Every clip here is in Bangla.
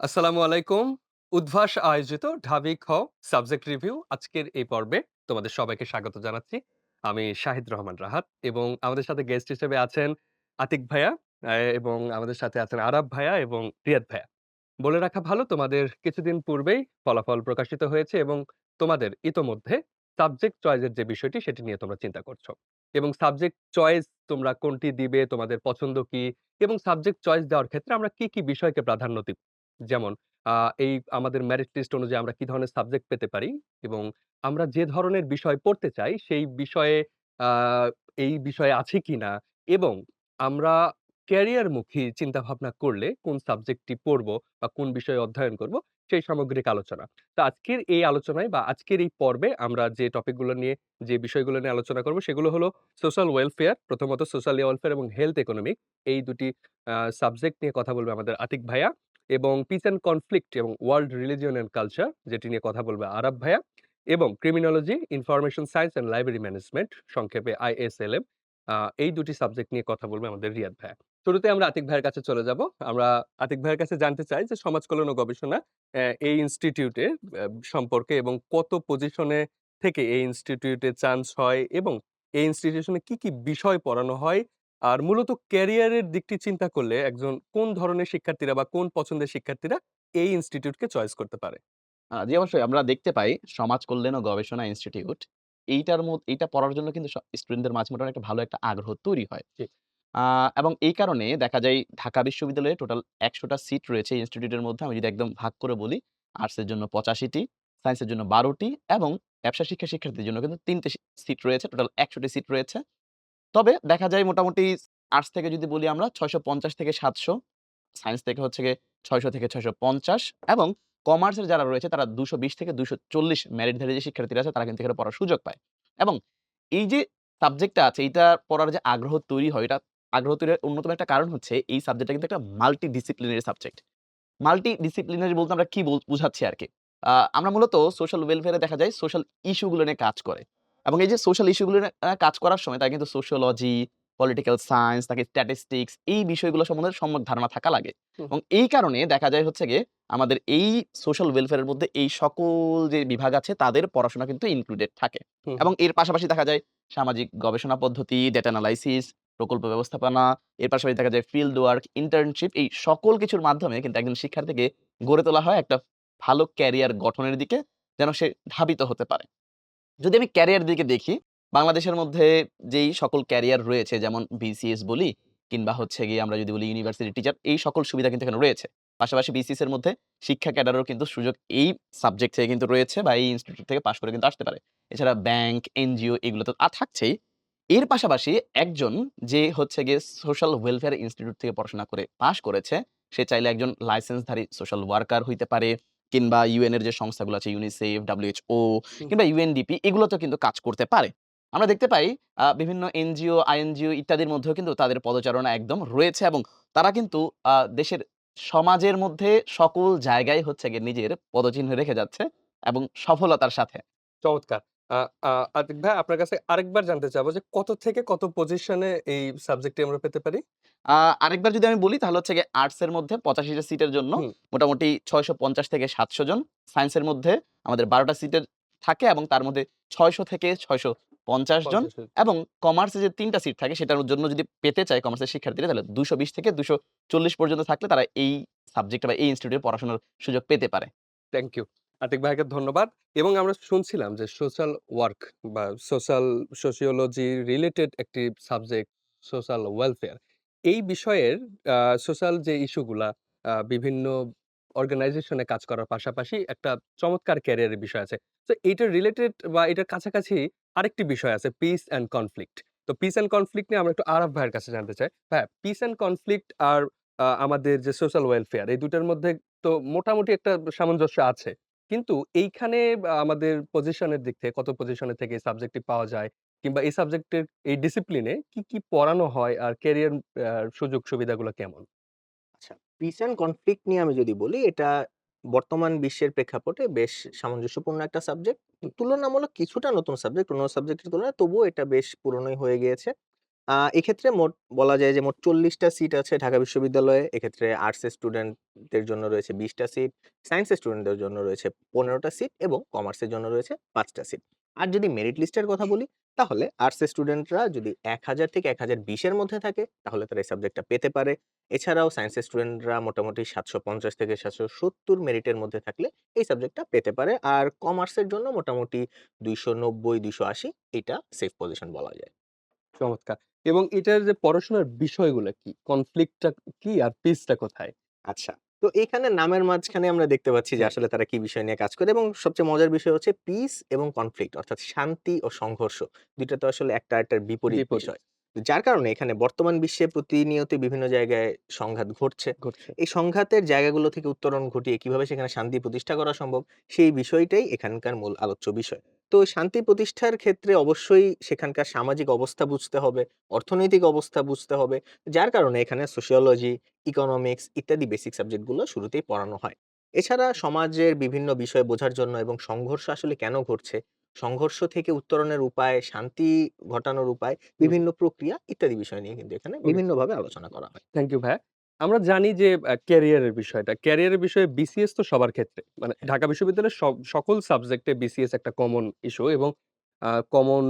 আসসালামু আলাইকুম। উদ্ভাস আয়োজিত ঢাবি খ সাবজেক্ট রিভিউ আজকের এই পর্বে তোমাদের সবাইকে স্বাগত জানাচ্ছি। আমি শাহিদ রহমান রাহাত এবং আমাদের সাথে গেস্ট হিসেবে আছেন আতিক ভাইয়া এবং আমাদের সাথে আছেন আরাব ভাইয়া এবং রিয়াদ ভাইয়া। বলে রাখা ভালো তোমাদের কিছুদিন পূর্বেই ফলাফল প্রকাশিত হয়েছে এবং তোমাদের ইতোমধ্যে সাবজেক্ট চয়েস এর যে বিষয়টি সেটি নিয়ে তোমরা চিন্তা করছো। এবং সাবজেক্ট চয়েস তোমরা কোনটি দিবে, তোমাদের পছন্দ কি? এবং সাবজেক্ট চয়েস দেওয়ার ক্ষেত্রে আমরা কি বিষয়কে প্রাধান্য দিব? যেমন আ এই আমাদের মেরিট লিস্ট অনুযায়ী আমরা কি ধরনের সাবজেক্ট পেতে পারি এবং আমরা যে ধরনের বিষয় পড়তে চাই সেই বিষয়ে আ এই বিষয়ে আছে কিনা এবং আমরা ক্যারিয়ারমুখী চিন্তাভাবনা করলে কোন সাবজেক্টটি পড়বো বা কোন বিষয়ে অধ্যয়ন করব সেই সামগ্রিক আলোচনা। তো আজকের এই আলোচনায় বা আজকের এই পর্বে আমরা যে টপিকগুলো নিয়ে যে বিষয়গুলো নিয়ে আলোচনা করব সেগুলো হলো সোশ্যাল ওয়েলফেয়ার, প্রথমত সোশ্যাল ওয়েলফেয়ার এবং হেলথ ইকোনমিক এই ২ টি সাবজেক্ট নিয়ে কথা বলবে আমাদের আতিক ভাইয়া এবং পিস অ্যান্ড কনফ্লিক্ট এবং ওয়ার্ল্ড রিলিজিয়ন অ্যান্ড কালচার যেটি নিয়ে কথা বলবে আরাব ভাইয়া এবং criminology, information science and library management সংক্ষেপে আইএসএলএম এই ২ টি সাবজেক্ট নিয়ে কথা বলবে আমাদের রিয়াদ ভাইয়া। শুরুতে আমরা আতিক ভাইয়ের কাছে চলে যাব। আমরা আতিক ভাইয়ের কাছে জানতে চাই যে সমাজ কল্যাণ ও গবেষণা এই ইনস্টিটিউটের সম্পর্কে এবং কত পজিশনে থেকে এই ইনস্টিটিউটে চান্স হয় এবং এই ইনস্টিটিউশনে কি বিষয় পড়ানো হয়? আর মূলত ক্যারিয়ারের দিকটি চিন্তা করলে একজন কোন ধরনের শিক্ষার্থীরা বা কোন পছন্দের শিক্ষার্থীরা এই ইনস্টিটিউটকে চয়েস করতে পারে? জি, অবশ্যই আমরা দেখতে পাই সমাজ কল্যাণ ও গবেষণা ইনস্টিটিউট এইটা পড়ার জন্য কিন্তু স্টুডেন্টদের মাঝে মোটামুটি একটা ভালো একটা আগ্রহ তৈরি হয়। জি। আ এবং এই কারণে দেখা যায় ঢাকা বিশ্ববিদ্যালয়ে টোটাল ১০০ টা সিট রয়েছে এই ইনস্টিটিউটের মধ্যে। আমি যদি একদম ভাগ করে বলি, আর্টস এর জন্য ৮৫ টি, সায়েন্স এর জন্য ১২ টি এবং ব্যবসা শিক্ষা শিক্ষার্থীদের জন্য কিন্তু ৩ টে সিট রয়েছে। টোটাল ১০০ টি সিট রয়েছে। তবে দেখা যায় মোটামুটি আর্টস থেকে যদি বলি আমরা ৬৫০ থেকে ৭০০, সায়েন্স থেকে হচ্ছে গিয়ে ৬০০ থেকে ৬৫০ এবং কমার্সের যারা রয়েছে তারা ২২০ থেকে ২৪০ মেরিটধারী যে শিক্ষার্থীরা আছে তারা কিন্তু এখানে পড়ার সুযোগ পায়। এবং এই যে সাবজেক্টটা আছে এইটা পড়ার যে আগ্রহ তৈরি হয়, এটা আগ্রহ তৈরির অন্যতম একটা কারণ হচ্ছে এই সাবজেক্টটা কিন্তু একটা multi disciplinary subject. Multi disciplinary বলতে আমরা কি বুঝাচ্ছি আরকি। আমরা মূলত সোশ্যাল ওয়েলফেয়ার এ দেখা যায় সোশ্যাল ইস্যু গুলো নিয়ে কাজ করে। এবং এই যে সোশ্যাল ইস্যু গুলো নিয়ে কাজ করার সময় তারা কিন্তু সোশিওলজি, পলিটিক্যাল সায়েন্স, তাকে স্ট্যাটিস্টিক্স এই বিষয়গুলো সম্বন্ধে সম্যক ধারণা থাকা লাগে। হুম, এবং এই কারণে দেখা যায় হচ্ছে গিয়ে আমাদের এই সোশ্যাল ওয়েলফেয়ার এর মধ্যে এই সকল যে বিভাগ আছে তাদের পড়াশোনা কিন্তু ইনক্লুডেড থাকে। হুম। এবং এর পাশাপাশি দেখা যায় সামাজিক গবেষণা পদ্ধতি, ডেটা এনালাইসিস, প্রকল্প ব্যবস্থাপনা, এর পাশাপাশি দেখা যায় ফিল্ড ওয়ার্ক, ইন্টার্নশিপ এই সকল কিছুর মাধ্যমে কিন্তু একজন শিক্ষার্থীকে গড়ে তোলা হয় একটা ভালো ক্যারিয়ার গঠনের দিকে, যেন সে ধাবিত হতে পারে। যদি আমি ক্যারিয়ার দিকে দেখি, বাংলাদেশের মধ্যে যেই সকল ক্যারিয়ার রয়েছে যেমন বিসিএস বলি কিংবা হচ্ছে গিয়ে আমরা যদি বলি ইউনিভার্সিটি টিচার এই সকল সুবিধা কিন্তু এখানে রয়েছে। পাশাপাশি বিসিএস এর মধ্যে শিক্ষা ক্যাডারেরও কিন্তু সুযোগ এই সাবজেক্ট থেকে কিন্তু রয়েছে বা এই ইনস্টিটিউট থেকে পাস করে কিন্তু আসতে পারে। এছাড়া ব্যাংক, এনজিও এগুলো তো থাকছেই। এর পাশাপাশি একজন যে হচ্ছে গিয়ে সোশ্যাল ওয়েলফেয়ার ইনস্টিটিউট থেকে পড়াশোনা করে পাস করেছে, সে চাইলে একজন লাইসেন্সধারী সোশ্যাল ওয়ার্কার হইতে পারে কিংবা ইউএন এর যে সংস্থাগুলো আছে ইউনিসেফ, ডব্লিউএইচও হুম, কিংবা ইউএনডিপি এগুলোতেও কিন্তু কাজ করতে পারে। আমরা দেখতে পাই বিভিন্ন এনজিও, আইএনজিও ইত্যাদির মধ্যেও কিন্তু তাদের পদচারণা একদম রয়েছে এবং তারা কিন্তু দেশের সমাজের মধ্যে সকল জায়গায় হচ্ছে গিয়ে নিজের পদচিহ্ন রেখে যাচ্ছে এবং সফলতার সাথে। চমৎকার! আ আ আতিক ভাই আপনার কাছে আরেকবার জানতে চাবো যে কত থেকে কত পজিশনে এই সাবজেক্টটি আমরা পেতে পারি? আ আরেকবার যদি আমি বলি তাহলে হচ্ছে গিয়ে আর্টস এর মধ্যে ৮৫ টা সিটের জন্য হুম, মোটামুটি ৬৫০ থেকে ৭০০ জন। সায়েন্স এর মধ্যে আমাদের ১২ টা সিটের থাকে এবং তার মধ্যে ৬০০ থেকে ৬৫০ জন ৫০ এর। এবং কমার্সে যে ৩ টা সিট থাকে সেটার জন্য যদি পেতে চায় কমার্সের শিক্ষার্থীরা তাহলে ২২০ থেকে ২৪০ পর্যন্ত থাকলে তারা এই সাবজেক্টে বা এই ইনস্টিটিউটে পড়াশোনার সুযোগ পেতে পারে। Thank you. আতিক ভাইকে ধন্যবাদ। এবং আমরা শুনছিলাম যে সোশ্যাল ওয়ার্ক বা সোশিওলজি রিলেটেড একটি সাবজেক্ট সোশ্যাল ওয়েলফেয়ার। এই বিষয়ের আ সোশ্যাল যে ইস্যু গুলা বিভিন্ন অর্গানাইজেশন এ কাজ করার পাশাপাশি একটা চমৎকার ক্যারিয়ারের বিষয় আছে। তো এইটার রিলেটেড বা এটার কাছাকাছি আরেকটি বিষয় আছে পিস অ্যান্ড কনফ্লিক্ট। তো পিস অ্যান্ড কনফ্লিক্ট নিয়ে আমরা একটু আরাফ ভাইয়ের কাছে জানতে চাই। ভাইয়া পিস অ্যান্ড কনফ্লিক্ট আর আমাদের যে সোশ্যাল ওয়েলফেয়ার এই ২ টার মধ্যে তো মোটামুটি একটা সামঞ্জস্য আছে। কিন্তু এইখানে আমাদের পজিশনের দিক থেকে কত পজিশনে থেকে এই সাবজেক্টটি পাওয়া যায়? কিংবা এই সাবজেক্টের এই ডিসিপ্লিনে কি পড়ানো হয়? আর ক্যারিয়ার সুযোগ সুবিধাগুলো কেমন? আচ্ছা, পিস অ্যান্ড কনফ্লিক্ট নিয়ে আমি যদি বলি, এটা বর্তমান বিশ্বের প্রেক্ষাপটে বেশ সামঞ্জস্যপূর্ণ একটা সাবজেক্ট। তুলনামূলক কিছুটা নতুন সাবজেক্ট, অন্য সাবজেক্টের তুলনায় তবুও এটা বেশ পুরনোই হয়ে গিয়েছে। এক্ষেত্রে মোট বলা যায় যে মোট ৪০ টা সিট আছে ঢাকা বিশ্ববিদ্যালয়ে। এক্ষেত্রে আর্টসের স্টুডেন্টদের জন্য রয়েছে ২০ টা সিট, সায়েন্সের স্টুডেন্টদের জন্য রয়েছে ১৫ টা সিট এবং কমার্সের জন্য রয়েছে ৫ টা সিট। আর যদি মেরিট লিস্টের কথা বলি, তাহলে আর্টসের স্টুডেন্টরা যদি ১,০০০ থেকে ১,০২০ এর মধ্যে থাকে, তাহলে তারা এই সাবজেক্টটা পেতে পারে। এছাড়াও সায়েন্সের স্টুডেন্টরা মোটামুটি ৭৫০ থেকে ৭৭০ মেরিটের মধ্যে থাকলে এই সাবজেক্টটা পেতে পারে। আর কমার্সের জন্য মোটামুটি ২৯০, ২৮০ এটা সেফ পজিশন বলা যায়। চমৎকার। এবং এটার যে পড়াশোনার বিষয়গুলা কি? কনফ্লিক্টটা কি আর পিসটা কোথায়? আচ্ছা। তো এখানে নামের মাঝখানে আমরা দেখতে পাচ্ছি যে হ্যাঁ, আসলে তারা কি বিষয় নিয়ে কাজ করে এবং সবচেয়ে মজার বিষয় হচ্ছে পিস এবং কনফ্লিক্ট অর্থাৎ শান্তি ও সংঘর্ষ। ২ টা তো আসলে একটা আরেকটার বিপরীত বিপরীত বিষয়। তো যার কারণে এখানে বর্তমান বিশ্বে প্রতিনিয়ত বিভিন্ন জায়গায় সংঘাত ঘটছে। ঘটছে। এই সংঘাতের জায়গাগুলো থেকে উত্তরণ ঘটিয়ে কিভাবে সেখানে শান্তি প্রতিষ্ঠা করা সম্ভব, সেই বিষয়টাই এখানকার মূল আলোচ্য বিষয়। তো শান্তি প্রতিষ্ঠার ক্ষেত্রে অবশ্যই সেখানকার সামাজিক অবস্থা বুঝতে হবে, অর্থনৈতিক অবস্থা বুঝতে হবে। যার কারণে এখানে সোশিওলজি, ইকোনমিক্স ইত্যাদি বেসিক সাবজেক্টগুলো শুরুতেই পড়ানো হয়। এছাড়া সমাজের বিভিন্ন বিষয় বোঝার জন্য এবং সংঘর্ষ আসলে কেন ঘটছে, সংঘর্ষ থেকে উত্তরণের উপায়, শান্তি ঘটানোর উপায়, হুম, বিভিন্ন প্রক্রিয়া ইত্যাদি বিষয় নিয়ে কিন্তু এখানে ওকে। বিভিন্নভাবে আলোচনা করা হয়। থ্যাংক ইউ ভাইয়া। আমরা জানি যে ক্যারিয়ারের বিষয়টা। ক্যারিয়ারের বিষয়ে বিসিএস তো সবার ক্ষেত্রে। মানে হ্যাঁ। ঢাকা বিশ্ববিদ্যালয়ের সকল সাবজেক্টে বিসিএস একটা কমন ইস্যু এবং কমন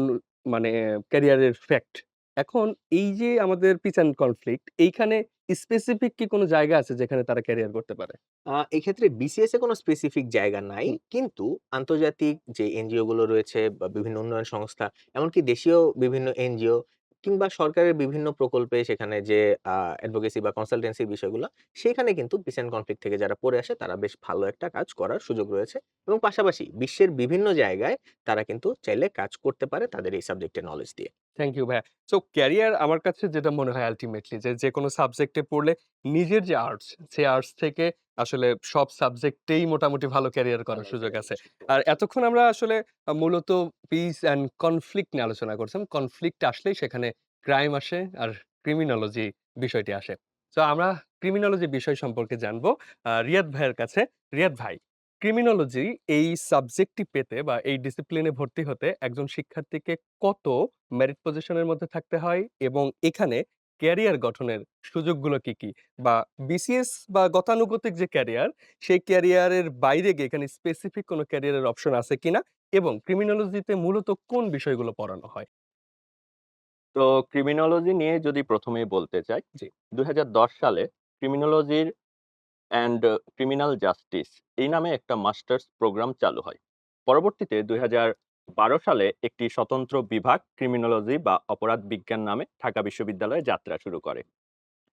মানে ক্যারিয়ারের ফ্যাক্ট। এখন এই যে আমাদের পিস অ্যান্ড কনফ্লিক্ট এইখানে স্পেসিফিক কি কোন জায়গা আছে যেখানে তারা ক্যারিয়ার করতে পারে? এক্ষেত্রে বিসিএস এ কোনো স্পেসিফিক জায়গা নাই। হুম, কিন্তু আন্তর্জাতিক যে এনজিও গুলো রয়েছে বা বিভিন্ন উন্নয়ন সংস্থা, এমনকি দেশীয় বিভিন্ন এনজিও কিংবা সরকারের বিভিন্ন প্রকল্পে সেখানে যে অ্যাডভোকেসি বা কনসালটেন্সির বিষয়গুলো, সেখানে কিন্তু পিস অ্যান্ড কনফ্লিক্ট থেকে যারা পড়ে আসে তারা বেশ ভালো একটা কাজ করার সুযোগ রয়েছে এবং পাশাপাশি বিশ্বের বিভিন্ন জায়গায় তারা কিন্তু চাইলে কাজ করতে পারে তাদের এই সাবজেক্টের নলেজ দিয়ে। থ্যাংক ইউ ভাইয়া। সো ক্যারিয়ার আমার কাছে যেটা মনে হয় আল্টিমেটলি যে যেকোনো সাবজেক্টে পড়লে নিজের যে আর্টস, সেই আর্টস থেকে আসলে সব সাবজেক্টেই মোটামুটি ভালো ক্যারিয়ার করার ভালো সুযোগ ক্যারিয়ার আছে। করা সম্ভব। আর এতক্ষণ আমরা আসলে মূলত পিস অ্যান্ড কনফ্লিক্ট নিয়ে আলোচনা করছিলাম। কনফ্লিক্ট আসলেই সেখানে ক্রাইম আসে আর ক্রিমিনোলজি বিষয়টি আসে। সো আমরা ক্রিমিনোলজি বিষয় সম্পর্কে জানবো রিয়াদ ভাইয়ের কাছে। রিয়াদ ভাই, ক্রিমিনোলজি এই সাবজেক্টটি পেতে বা এই ডিসিপ্লিনে ভর্তি হতে একজন শিক্ষার্থীকে কত মেরিট পজিশন এর মধ্যে থাকতে হয় এবং এখানে ক্যারিয়ার গঠনের সুযোগগুলো কি, কি? বা বিসিএস বা গতানুগতিক যে ক্যারিয়ার, সেই ক্যারিয়ারের বাইরে গিয়ে এখানে স্পেসিফিক কোনো ক্যারিয়ারের অপশন আছে কিনা? এবং ক্রিমিনোলজিতে মূলত কোন বিষয়গুলো পড়ানো হয়? তো ক্রিমিনোলজি নিয়ে যদি ১ম এই বলতে চাই, জি। ২০১০ সালে ক্রিমিনোলজির অ্যান্ড ক্রিমিনাল জাস্টিস এই নামে একটা মাস্টার্স প্রোগ্রাম চালু হয়। পরবর্তীতে ২০১২ সালে একটি স্বতন্ত্র বিভাগ ক্রিমিনোলজি বা অপরাধ বিজ্ঞান নামে ঢাকা বিশ্ববিদ্যালয়ে যাত্রা শুরু করে।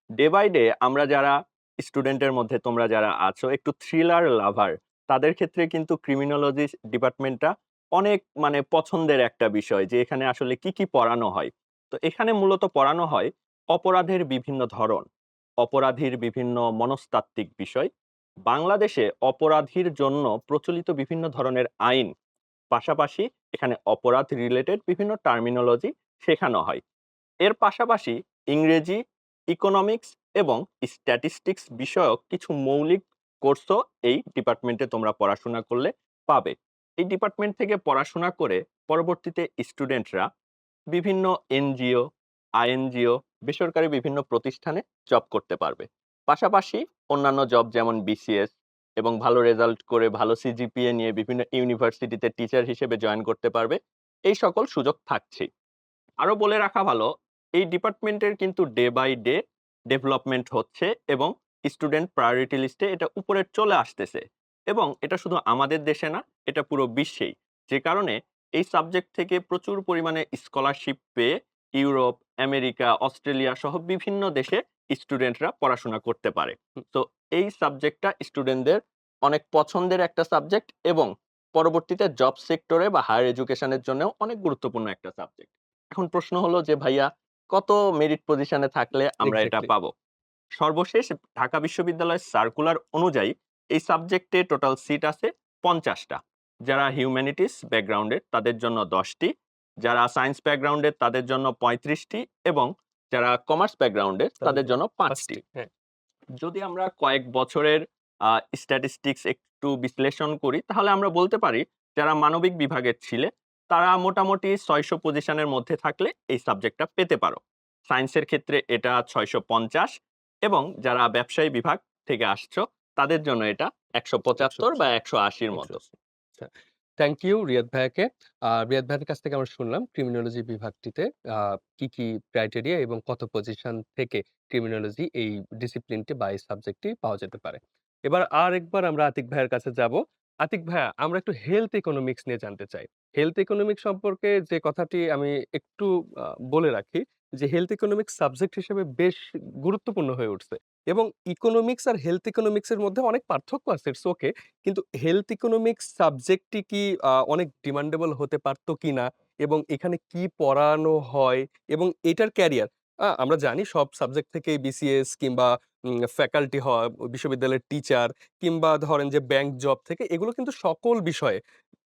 ডে বাই ডে আমরা যারা স্টুডেন্টের মধ্যে তোমরা যারা আছো একটু থ্রিলার লাভার, তাদের ক্ষেত্রে কিন্তু ক্রিমিনোলজি ডিপার্টমেন্টটা অনেক মানে পছন্দের একটা বিষয় যে এখানে আসলে কি, কি পড়ানো হয়। তো এখানে মূলত পড়ানো হয় অপরাধের বিভিন্ন ধরন, অপরাধীর বিভিন্ন মনস্তাত্ত্বিক বিষয়। বাংলাদেশে অপরাধীর জন্য প্রচলিত বিভিন্ন ধরনের আইন, পাশাপাশি এখানে অপরাধ রিলেটেড বিভিন্ন টার্মিনোলজি শেখানো হয়। এর পাশাপাশি ইংরেজি, ইকোনমিক্স এবং স্ট্যাটিস্টিক্স বিষয়ক কিছু মৌলিক কোর্সও এই ডিপার্টমেন্টে তোমরা পড়াশোনা করলে পাবে। এই ডিপার্টমেন্ট থেকে পড়াশোনা করে পরবর্তীতে স্টুডেন্টরা বিভিন্ন এনজিও, আইএনজিও, বেসরকারি বিভিন্ন প্রতিষ্ঠানে জব করতে পারবে। পাশাপাশি অন্যান্য জব যেমন বিসিএস এবং ভালো রেজাল্ট করে ভালো সিজিপিএ নিয়ে বিভিন্ন ইউনিভার্সিটিতে টিচার হিসেবে জয়েন করতে পারবে। এই সকল সুযোগ থাকছেই। আরো বলে রাখা ভালো, এই ডিপার্টমেন্টের কিন্তু ডে বাই ডে ডেভেলপমেন্ট হচ্ছে এবং স্টুডেন্ট প্রায়োরিটি লিস্টে এটা উপরে চলে আসতেছে। এবং এটা শুধু আমাদের দেশে না, এটা পুরো বিশ্বেই। যে কারণে এই সাবজেক্ট থেকে প্রচুর পরিমাণে স্কলারশিপ পেয়ে ইউরোপ, আমেরিকা, অস্ট্রেলিয়া সহ বিভিন্ন দেশে স্টুডেন্টরা পড়াশোনা করতে পারে। হুম, তো এই সাবজেক্টটা স্টুডেন্টদের অনেক পছন্দের একটা সাবজেক্ট এবং পরবর্তীতে জব সেক্টরে বা হায়ার এডুকেশনের জন্যও অনেক গুরুত্বপূর্ণ একটা সাবজেক্ট। এখন প্রশ্ন হলো যে ভাইয়া কত মেরিট পজিশনে থাকলে আমরা এটা এক্সাক্টলি। পাবো? সর্বশেষ ঢাকা বিশ্ববিদ্যালয়ের সার্কুলার অনুযায়ী এই সাবজেক্টে টোটাল সিট আছে ৫০ টা। যারা হিউম্যানিটিস ব্যাকগ্রাউন্ডের তাদের জন্য ১০ টি, যারা সায়েন্স ব্যাকগ্রাউন্ডের তাদের জন্য ৩৫ টি এবং যারা কমার্স ব্যাকগ্রাউন্ডের তাদের তাদের জন্য জন্য ৫ 5 টি। টি। হ্যাঁ। যদি আমরা কয়েক বছরের স্ট্যাটিস্টিক্স একটু বিশ্লেষণ করি, তাহলে আমরা বলতে পারি যারা মানবিক বিভাগের ছিলে, তারা মোটামুটি ৬০০ পজিশনের মধ্যে থাকলে এই সাবজেক্টটা পেতে পারো। সায়েন্সের ক্ষেত্রে এটা ৬৫০ এবং যারা ব্যবসায়ী বিভাগ থেকে আসছো তাদের জন্য এটা ১৭৫ বা ১৮০ র মতো। আচ্ছা। থ্যাংক ইউ রিয়াদ ভাইয়াকে। রিয়াদ ভাইয়ের কাছ থেকে আমরা শুনলাম ক্রিমিনোলজি বিভাগটিতে আ কি ক্রাইটেরিয়া এবং কত পজিশন থেকে ক্রিমিনোলজি এই ডিসিপ্লিনটি বা এই সাবজেক্টটি পাওয়া যেতে পারে। এবার আরেকবার আমরা আতিক ভাইয়ের কাছে যাব। আতিক ভাইয়া, আমরা একটু হেলথ ইকোনমিক্স নিয়ে জানতে চাই। হেলথ ইকোনমিক্স সম্পর্কে যে কথাটি আমি একটু আ বলে রাখি যে হেলথ ইকোনমিক্স সাবজেক্ট হিসেবে বেশ গুরুত্বপূর্ণ হয়ে উঠছে এবং ইকোনমিক্স আর হেলথ ইকোনমিক্স এর মধ্যে অনেক পার্থক্য আছে। It's okay. কিন্তু হেলথ ইকোনমিক্স সাবজেক্টটি কি অনেক ডিমান্ডেবল হতে পারত কিনা? এবং এখানে কি পড়ানো হয়? এবং এটার ক্যারিয়ার আমরা জানি সব সাবজেক্ট থেকেই বিসিএস কিংবা ফ্যাকাল্টি হওয়া, বিশ্ববিদ্যালয়ের টিচার কিংবা ধরেন যে ব্যাংক জব থেকে এগুলো কিন্তু সকল বিষয়ে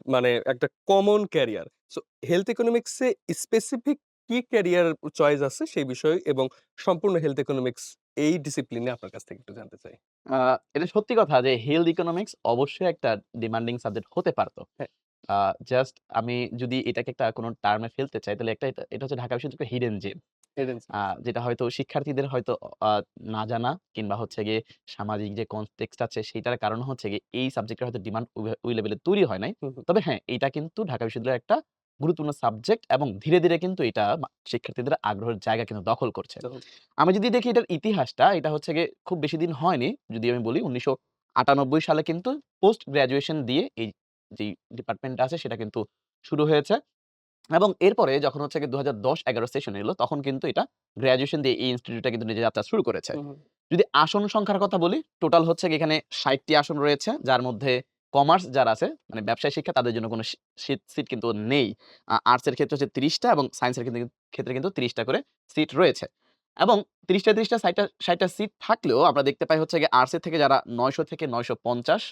মানে একটা common career. So health economics a specific কি ক্যারিয়ার চয়েস আছে সেই বিষয়ে এবং সম্পূর্ণ হেলথ ইকোনমিক্স এই ডিসিপ্লিনে আপনার কাছ থেকে একটু জানতে চাই। আ এটা সত্যি কথা যে হেলথ ইকোনমিক্স অবশ্যই একটা ডিমান্ডিং সাবজেক্ট হতে পারত। হ্যাঁ, আ জাস্ট আমি যদি এটাকে একটা কোন টার্মে ফেলতে চাই তাহলে এটা হচ্ছে ঢাকা বিশ্ববিদ্যালয়ের হিডেন জেম। এডেন্সি। যেটা হয়তো শিক্ষার্থীদের হয়তো আ না জানা কিংবা হচ্ছে গিয়ে সামাজিক যে কনটেক্সট আছে সেইটার কারণে হচ্ছে গিয়ে এই সাবজেক্টের হয়তো ডিমান্ড ওই লেভেলে তৈরি হয় নাই। হুম, হুম। তবে হ্যাঁ, এইটা কিন্তু ঢাকা বিশ্ববিদ্যালয়ের একটা গুরুত্বপূর্ণ সাবজেক্ট এবং ধীরে, ধীরে কিন্তু এটা শিক্ষার্থীদের আগ্রহের জায়গা কিন্তু দখল করছে। যখন আমি যদি দেখি এটার ইতিহাসটা, এটা হচ্ছে গিয়ে খুব বেশিদিন হয়নি। যদি আমি বলি ১৯৯৮ সালে কিন্তু পোস্ট গ্র্যাজুয়েশন দিয়ে এই যেই ডিপার্টমেন্টটা আছে সেটা কিন্তু শুরু হয়েছে। এবং এরপরে যখন হচ্ছে গিয়ে ২০১০-১১ সেশন এলো তখন কিন্তু এটা গ্র্যাজুয়েশন দিয়ে এই ইনস্টিটিউটটা কিন্তু নিজের যাত্রা শুরু করেছে। হুম, হুম। যদি আসন সংখ্যার কথা বলি, টোটাল হচ্ছে গিয়ে এখানে ৬০ টি আসন রয়েছে। যার মধ্যে কমার্স যারা আছে মানে ব্যবসায় শিক্ষা তাদের জন্য কোনো সিট কিন্তু নেই। আর্টস এর ক্ষেত্রে হচ্ছে ৩০ টা এবং সায়েন্স এর ক্ষেত্রে কিন্তু ৩০ টা করে সিট রয়েছে। এবং ৩০ টা ৩০ টা ৬০ টা সিট থাকলেও আমরা দেখতে পাই হচ্ছে গিয়ে আর্টস এর থেকে যারা ৯০০ থেকে ৯৫০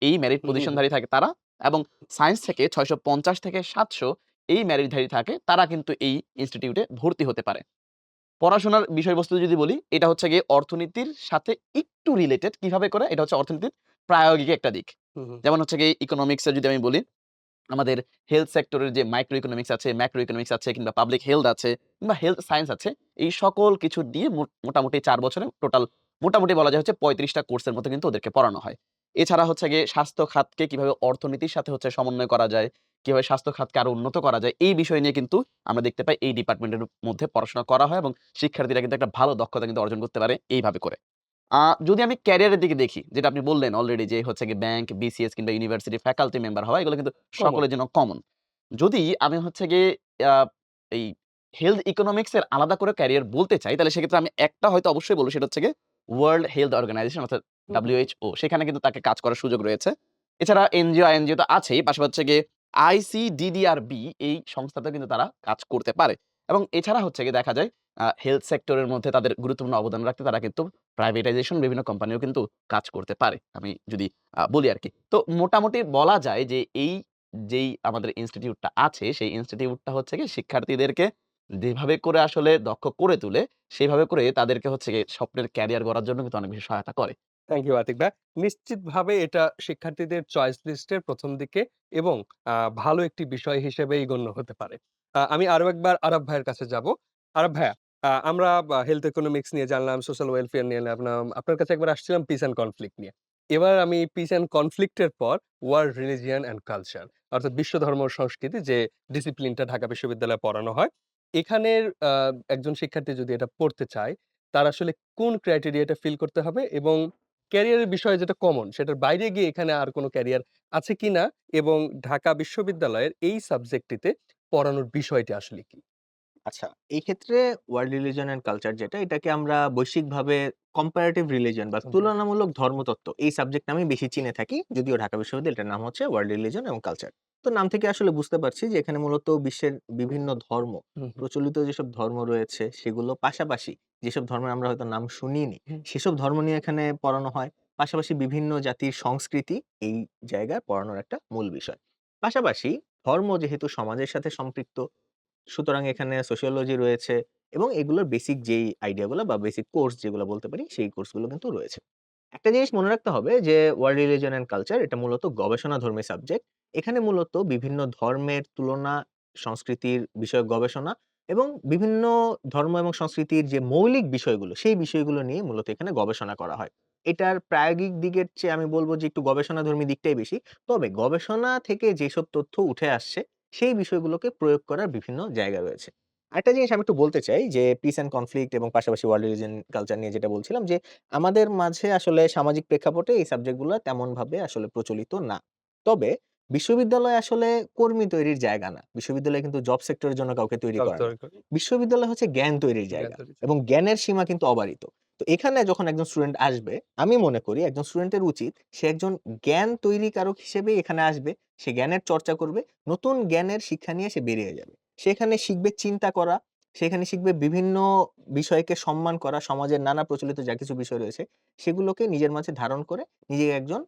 এই মেরিট হুম, হুম, হুম। পজিশনধারী থাকে তারা এবং সায়েন্স থেকে ৬৫০ থেকে ৭০০ এই মেরিটধারী থাকে তারা কিন্তু এই ইনস্টিটিউটে ভর্তি হতে পারে। পড়াশোনার বিষয়বস্তু যদি বলি, এটা হচ্ছে গিয়ে অর্থনীতির সাথে একটু রিলেটেড। কিভাবে করে? এটা হচ্ছে অর্থনীতির প্রায়োগিক একটা দিক। হুম, হুম। যেমন হচ্ছে গিয়ে ইকোনমিক্স এর যদি আমি বলি, আমাদের হেলথ সেক্টরের যে মাইক্রো ইকোনমিক্স আছে, ম্যাক্রো ইকোনমিক্স আছে কিংবা পাবলিক হেলথ আছে কিংবা হেলথ সায়েন্স আছে, এই সকল কিছু দিয়ে মোটামুটি ৪ বছরে টোটাল মোটামুটি বলা যায় হচ্ছে ৩৫ টা কোর্সের মতো কিন্তু ওদেরকে পড়ানো হয়। এছাড়া হচ্ছে গিয়ে স্বাস্থ্য খাতকে কিভাবে অর্থনীতির সাথে হচ্ছে সমন্বয় করা যায়, কিভাবে স্বাস্থ্য খাতকে আরো উন্নত করা যায়, এই বিষয় নিয়ে কিন্তু আমরা দেখতে পাই এই ডিপার্টমেন্টের মধ্যে পড়াশোনা করা হয় এবং শিক্ষার্থীরা কিন্তু একটা ভালো দক্ষতা কিন্তু অর্জন করতে পারে এইভাবে করে। আ যদি আমি ক্যারিয়ারের দিকে দেখি, যেটা আপনি বললেন অলরেডি যে হচ্ছে গিয়ে ব্যাংক, বিসিএস কিংবা ইউনিভার্সিটি ফ্যাকাল্টি মেম্বার হওয়া এগুলো কিন্তু কমন। সকলের জন্য কমন। যদি আমি হচ্ছে গিয়ে আ এই হেলথ ইকোনমিক্স এর আলাদা করে ক্যারিয়ার বলতে চাই, তাহলে সেক্ষেত্রে আমি একটা হয়তো অবশ্যই বলব সেটা হচ্ছে গিয়ে ওয়ার্ল্ড হেলথ অর্গানাইজেশন অর্থাৎ হুম, হুম। WHO সেখানে কিন্তু তাকে কাজ করার সুযোগ রয়েছে। এছাড়া এনজিও, আইএনজিও তো আছেই। পাশাপাশি হচ্ছে গিয়ে ICDDRB এই সংস্থাতেও কিন্তু তারা কাজ করতে পারে। এবং এছাড়া হচ্ছে গিয়ে দেখা যায় হেলথ সেক্টরের মধ্যে তাদের গুরুত্বপূর্ণ অবদান রাখতে তারা কিন্তু প্রাইভেটাইজেশন বিভিন্ন কোম্পানিও কিন্তু কাজ করতে পারে। আমি যদি বলি আরকি। তো মোটামুটি বলা যায় যে যেই আমাদের ইনস্টিটিউটটা আছে, সেই ইনস্টিটিউটটা হচ্ছে গিয়ে শিক্ষার্থীদেরকে যেভাবে করে আসলে দক্ষ করে তুলে, সেভাবে করে তাদেরকে হচ্ছে গিয়ে স্বপ্নের ক্যারিয়ার গড়ার জন্য কিন্তু অনেক বেশি সহায়তা করে। থ্যাংক ইউ আতিক ভাই। নিশ্চিতভাবে এটা শিক্ষার্থীদের চয়েস লিস্টের ১ম দিকে এবং আ ভালো একটি বিষয় হিসেবেই গণ্য হতে পারে। আমি আরো একবার আরাফ ভাইয়ের কাছে যাব। আরাফ ভাইয়া, আমরা হেলথ ইকোনমিক্স নিয়ে জানলাম, সোশ্যাল ওয়েলফেয়ার নিয়ে জানলাম। আপনার কাছে একবার আসছিলাম পিস অ্যান্ড কনফ্লিক্ট নিয়ে। এবার আমি পিস অ্যান্ড কনফ্লিক্ট এর পর ওয়ার্ল্ড রিলিজিয়ন অ্যান্ড কালচার অর্থাৎ বিশ্ব ধর্ম ও সংস্কৃতি যে ডিসিপ্লিনটা ঢাকা বিশ্ববিদ্যালয়ে পড়ানো হয়। এখানের একজন শিক্ষার্থী যদি এটা পড়তে চায়, তার আসলে কোন ক্রাইটেরিয়াটা ফিল করতে হবে এবং ক্যারিয়ারের বিষয়ে যেটা কমন, সেটার বাইরে গিয়ে এখানে আর কোন ক্যারিয়ার আছে কিনা এবং ঢাকা বিশ্ববিদ্যালয়ের এই সাবজেক্টটিতে পড়ানোর বিষয়টি আসলে কি? আচ্ছা, এই ক্ষেত্রে ওয়ার্ল্ড রিলিজন অ্যান্ড কালচার যেটা, এটাকে আমরা বৈশ্বিকভাবে কম্পারেটিভ রিলিজন বা কম্পারেটিভ। তুলনামূলক ধর্মতত্ত্ব এই সাবজেক্ট নামেই বেশি চিনে থাকি। যদিও ঢাকা বিশ্ববিদ্যালয় এটার নাম হচ্ছে ওয়ার্ল্ড রিলিজন এবং কালচার। তো নাম থেকে আসলে বুঝতে পারছি যে এখানে মূলত বিশ্বের বিভিন্ন ধর্ম, হুম, হুম, প্রচলিত যেসব ধর্ম রয়েছে সেগুলো পাশাপাশি যেসব ধর্মের আমরা হয়তো নাম শুনিনি, হুম। সেসব ধর্ম নিয়ে এখানে পড়ানো হয়। পাশাপাশি বিভিন্ন জাতির সংস্কৃতি এই জায়গায় পড়ানোর একটা মূল বিষয়। পাশাপাশি ধর্ম যেহেতু সমাজের সাথে সম্পৃক্ত, সুতরাং এখানে সোশিওলজি রয়েছে এবং এগুলোর বেসিক যেই আইডিয়া গুলা বা বেসিক কোর্স যেগুলো বলতে পারি, সেই কোর্স গুলো কিন্তু রয়েছে। একটা জিনিস মনে রাখতে হবে যে ওয়ার্ল্ড রিলিজন অ্যান্ড কালচার এটা মূলত গবেষণাধর্মী সাবজেক্ট। এখানে মূলত বিভিন্ন ধর্মের তুলনা, সংস্কৃতির বিষয়ক গবেষণা এবং বিভিন্ন ধর্ম এবং সংস্কৃতির যে মৌলিক বিষয়গুলো, সেই বিষয়গুলো নিয়ে মূলত এখানে গবেষণা করা হয়। এটার প্রায়োগিক দিকের চেয়ে আমি বলব যে একটু গবেষণাধর্মী দিকটাই বেশি। তবে গবেষণা থেকে যেসব তথ্য উঠে আসছে, সেই বিষয়গুলোকে প্রয়োগ করার বিভিন্ন জায়গা রয়েছে। আরেকটা জিনিস আমি একটু বলতে চাই যে পিস অ্যান্ড কনফ্লিক্ট এবং পাশাপাশি ওয়ার্ল্ড রিলিজিয়ন কালচার নিয়ে যেটা বলছিলাম যে আমাদের মাঝে আসলে সামাজিক প্রেক্ষাপটে এই সাবজেক্টগুলা তেমনভাবে আসলে প্রচলিত না। তবে বিশ্ববিদ্যালয় আসলে কর্মী তৈরির জায়গা না। বিশ্ববিদ্যালয় কিন্তু জব সেক্টরের জন্য কাউকে তৈরি জব করে না। তৈরি করে বিশ্ববিদ্যালয় হচ্ছে জ্ঞান তৈরির জ্ঞান জায়গা তৈরির এবং জন্য। জ্ঞানের সীমা কিন্তু অবারিত। তো এখানে যখন একজন স্টুডেন্ট আসবে, আমি মনে করি একজন স্টুডেন্টের উচিত সে একজন জ্ঞান তৈরিকারক হিসেবে এখানে আসবে। সে জ্ঞানের চর্চা করবে। নতুন জ্ঞানের শিক্ষা নিয়ে সে বেরিয়ে যাবে। সেখানে শিখবে চিন্তা করা, সেখানে শিখবে বিভিন্ন বিষয়কে সম্মান করা, সমাজের নানা প্রচলিত যা কিছু বিষয় রয়েছে, সেগুলোকে নিজের মাঝে ধারণ করে নিজেকে একজন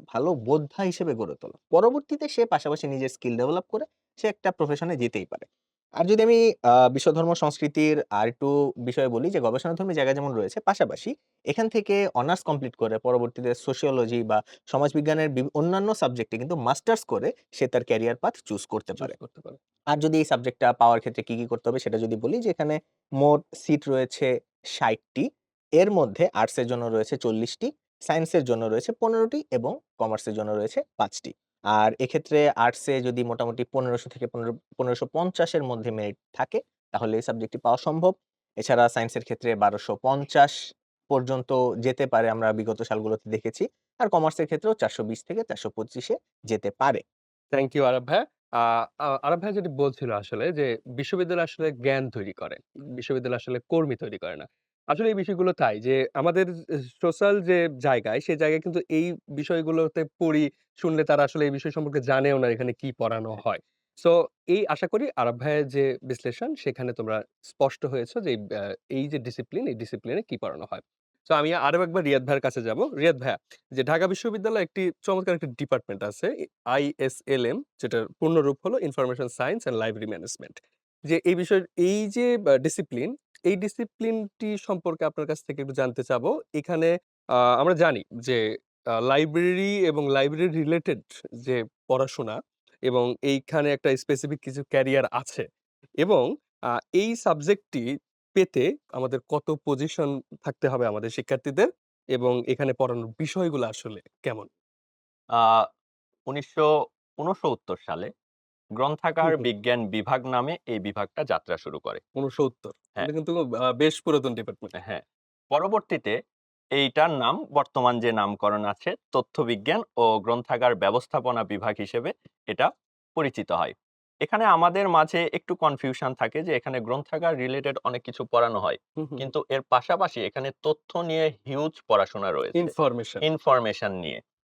ভালো বোদ্ধা হিসেবে গড়ে তোলা। পরবর্তীতে সে পাশাপাশি নিজের স্কিল ডেভেলপ করে সে একটা প্রফেশনে যেতেই পারে। আর যদি আমি বিশ্ব ধর্ম সংস্কৃতির আরেকটু বিষয় বলি যে গবেষণাধর্মী জায়গা যেমন রয়েছে, পাশাপাশি এখান থেকে অনার্স কমপ্লিট করে পরবর্তীতে সোশিওলজি বা সমাজবিজ্ঞানের অন্যান্য সাবজেক্টে কিন্তু মাস্টার্স করে সে তার ক্যারিয়ার পাথ চুজ করতে চুজ পারে। করতে পারে। আর যদি এই সাবজেক্টটা পাওয়ার ক্ষেত্রে কি করতে হবে সেটা যদি বলি যে এখানে মোট সিট রয়েছে ৬০ টি। এর মধ্যে আর্টস এর জন্য রয়েছে ৪০ টি, সায়েন্স এর জন্য রয়েছে ১৫ টি এবং কমার্সের জন্য রয়েছে ৫ টি। আর এক্ষেত্রে আর্টসে যদি মোটামুটি ১৫০০ থেকে ১৫৫০ এর মধ্যে মেরিট থাকে তাহলে এই সাবজেক্টটি পাওয়া সম্ভব। এছাড়া সায়েন্সের ক্ষেত্রে ১২৫০ পর্যন্ত যেতে পারে আমরা বিগত সালগুলোতে দেখেছি। আর কমার্সের ক্ষেত্রেও ৪২০ থেকে ৪২৫ এ যেতে পারে। থ্যাংক ইউ আরাব ভাইয়া। আ আ আরাব ভাইয়া যেটি বলছিল আসলে যে বিশ্ববিদ্যালয় আসলে জ্ঞান তৈরি করে। বিশ্ববিদ্যালয় আসলে কর্মী তৈরি করে না। আসলে এই বিষয়গুলো তাই যে আমাদের সোশ্যাল যে জায়গায়, সে জায়গায় কিন্তু এই বিষয়গুলোতে পড়ি, শুনলে তারা আসলে এই বিষয় সম্পর্কে জানেও না এখানে কি পড়ানো হয়। সো এই আশা করি আরাব ভাইয়ের যে বিশ্লেষণ সেখানে তোমরা স্পষ্ট হয়েছ যে এই যে ডিসিপ্লিন, এই ডিসিপ্লিনে কি পড়ানো হয়। সো আমি আরো একবার রিয়াদ ভাইয়ের কাছে যাব। রিয়াদ ভাইয়া, যে ঢাকা বিশ্ববিদ্যালয়ে একটি চমৎকার একটি ডিপার্টমেন্ট আছে। ISLM, যেটার পূর্ণ রূপ হলো information science and library management. যে এই বিষয়ের এই যে ডিসিপ্লিন, এই ডিসিপ্লিনটি সম্পর্কে আপনার কাছ থেকে একটু জানতে চাবো। এখানে আমরা জানি যে লাইব্রেরি এবং লাইব্রেরি রিলেটেড যে পড়াশোনা এবং এইখানে একটা স্পেসিফিক কিছু ক্যারিয়ার আছে এবং আ এই সাবজেক্টটি পেতে আমাদের কত পজিশন থাকতে হবে আমাদের শিক্ষার্থীদের? এবং এখানে পড়ানোর বিষয়গুলো আসলে কেমন? আ ১৯৬৯ সালে গ্রন্থাগার হুম, হুম। বিজ্ঞান বিভাগ নামে এই বিভাগটা যাত্রা শুরু করে। ৬৯। হ্যাঁ, এটা কিন্তু বেশ পুরাতন ডিপার্টমেন্ট। হ্যাঁ। পরবর্তীতে এইটার নাম বর্তমান যে নামকরণ আছে তথ্য বিজ্ঞান ও গ্রন্থাগার ব্যবস্থাপনা বিভাগ হিসেবে এটা পরিচিত হয়। এখানে আমাদের মাঝে একটু কনফিউশন থাকে যে এখানে গ্রন্থাগার রিলেটেড অনেক কিছু পড়ানো হয়। হুম, হুম। কিন্তু এর পাশাপাশি এখানে তথ্য নিয়ে হিউজ পড়াশোনা রয়েছে। ইনফরমেশন। ইনফরমেশন নিয়ে।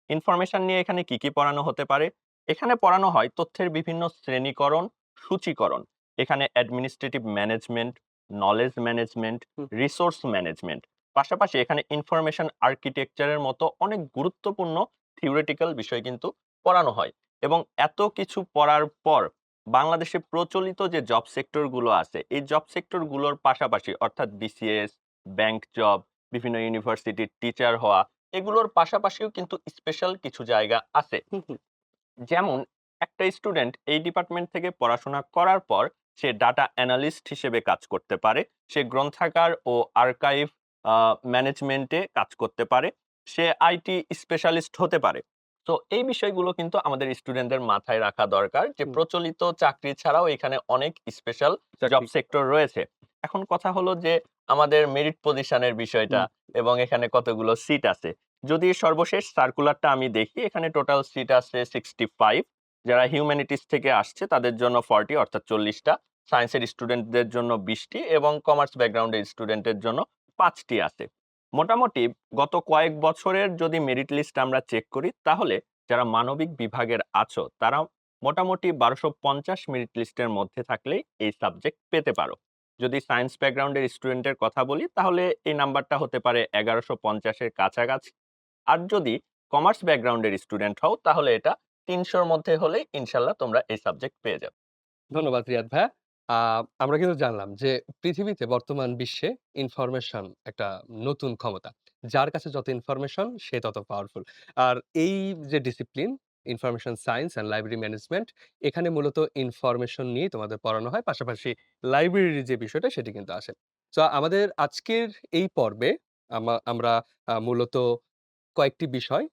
ইনফরমেশন নিয়ে এখানে কি পড়ানো হতে পারে? এখানে পড়ানো হয় তথ্যের বিভিন্ন শ্রেণীকরণ, সূচীকরণ। এখানে অ্যাডমিনিস্ট্রেটিভ ম্যানেজমেন্ট, নলেজ ম্যানেজমেন্ট, হুম, রিসোর্স ম্যানেজমেন্ট। পাশাপাশি এখানে ইনফরমেশন আর্কিটেকচার এর মতো অনেক গুরুত্বপূর্ণ থিওরিটিক্যাল বিষয় কিন্তু পড়ানো হয়। এবং এত কিছু পড়ার পর বাংলাদেশে প্রচলিত যে জব সেক্টর গুলো আছে, এই জব সেক্টর গুলোর পাশাপাশি অর্থাৎ BCS, ব্যাংক জব, বিভিন্ন ইউনিভার্সিটির টিচার হওয়া, এগুলোর পাশাপাশিও কিন্তু স্পেশাল কিছু জায়গা আছে। হুম, হুম। যেমন একটা স্টুডেন্ট এই ডিপার্টমেন্ট থেকে পড়াশোনা করার পর সে ডাটা অ্যানালিস্ট হিসেবে কাজ করতে পারে। সে গ্রন্থাগার ও আর্কাইভ ম্যানেজমেন্টে কাজ করতে পারে। সে আইটি স্পেশালিস্ট হতে পারে। তো এই বিষয়গুলো কিন্তু আমাদের স্টুডেন্টদের মাথায় রাখা দরকার যে হুম, প্রচলিত চাকরি ছাড়াও এখানে অনেক স্পেশাল জব চাকরি। সেক্টর রয়েছে। এখন কথা হলো যে আমাদের মেরিট পজিশনের বিষয়টা হুম, এবং এখানে কতগুলো সিট আছে। যদি সর্বশেষ সার্কুলারটা আমি দেখি এখানে টোটাল সিট আছে 65। যারা হিউম্যানিটিস থেকে আসছে তাদের জন্য 40 অর্থাৎ 40 টা, সায়েন্সের স্টুডেন্টদের জন্য 20 টি এবং কমার্স ব্যাকগ্রাউন্ডের স্টুডেন্টের জন্য ৫ টি আছে। মোটামুটি গত কয়েক বছরের যদি মেরিট লিস্ট আমরা চেক করি তাহলে যারা মানবিক বিভাগের আছো তারা মোটামুটি ১২৫০ মেরিট লিস্টের মধ্যে থাকলেই এই সাবজেক্ট পেতে পারো। যদি সায়েন্স ব্যাকগ্রাউন্ডের স্টুডেন্টের কথা বলি তাহলে এই নাম্বারটা হতে পারে ১১৫০ এর কাছাকাছি। আর যদি কমার্স ব্যাকগ্রাউন্ডের স্টুডেন্ট হও তাহলে এটা ৩০০ র মধ্যে হলেই ইনশাআল্লাহ তোমরা এই সাবজেক্ট পেয়ে যাবে। ধন্যবাদ রিয়াদ ভাইয়া। আ আমরা কিন্তু জানলাম যে পৃথিবীতে বর্তমান বিশ্বে ইনফরমেশন একটা নতুন ক্ষমতা। যার কাছে যত ইনফরমেশন সে তত পাওয়ারফুল। আর এই যে discipline information science and library management. এখানে মূলত ইনফরমেশন নিয়ে তোমাদের পড়ানো হয়। পাশাপাশি লাইব্রেরির যে বিষয়টা সেটি কিন্তু আসে। সো আমাদের আজকের এই পর্বে আমরা মূলত কয়েকটি বিষয়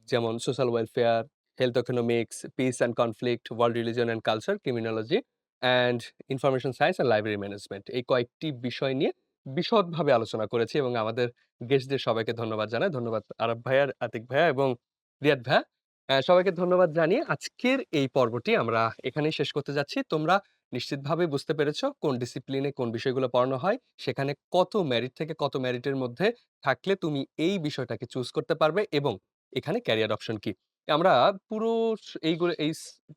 যেমন social welfare, health economics, piece and conflict, world religion and culture, criminology and information science and library management. এই কয়েকটি বিষয় নিয়ে বিশদভাবে আলোচনা করেছি এবং আমাদের গেস্টদের সবাইকে ধন্যবাদ জানাই। ধন্যবাদ আরাফ ভাইয়া, আতিক ভাইয়া এবং রিয়াদ ভাইয়া। সবাইকে ধন্যবাদ জানিয়ে আজকের এই পর্বটি আমরা এখানেই শেষ করতে যাচ্ছি। তোমরা নিশ্চিতভাবে বুঝতে পেরেছ কোন ডিসিপ্লিনে কোন বিষয়গুলো পড়ানো হয়, সেখানে কত মেরিট থেকে কত মেরিটের মধ্যে থাকলে তুমি এই বিষয়টাকে চুজ করতে পারবে এবং এখানে ক্যারিয়ার অপশন কি। আমরা পুরো এইগুলো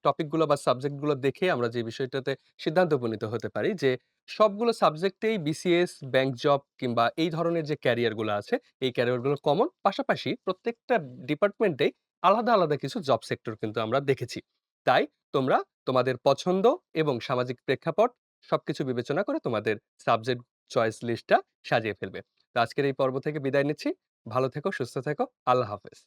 টপিক গুলো বা সাবজেক্ট গুলো দেখে আমরা যে বিষয়টাতে সিদ্ধান্ত উপনীত হতে পারি যে সবগুলো সাবজেক্টেই বিসিএস, ব্যাংক জব কিংবা এই ধরনের যে ক্যারিয়ার গুলো আছে, এই ক্যারিয়ার গুলো কমন। পাশাপাশি প্রত্যেকটা ডিপার্টমেন্টেই আলাদা, আলাদা কিছু জব সেক্টর কিন্তু আমরা দেখেছি। তাই তোমরা তোমাদের পছন্দ এবং সামাজিক প্রেক্ষাপট সবকিছু বিবেচনা করে তোমাদের সাবজেক্ট চয়েস লিস্টটা সাজিয়ে ফেলবে। তো আজকের এই পর্ব থেকে বিদায় নিচ্ছি। ভালো থেকো, সুস্থ থেকো। আল্লাহ হাফেজ।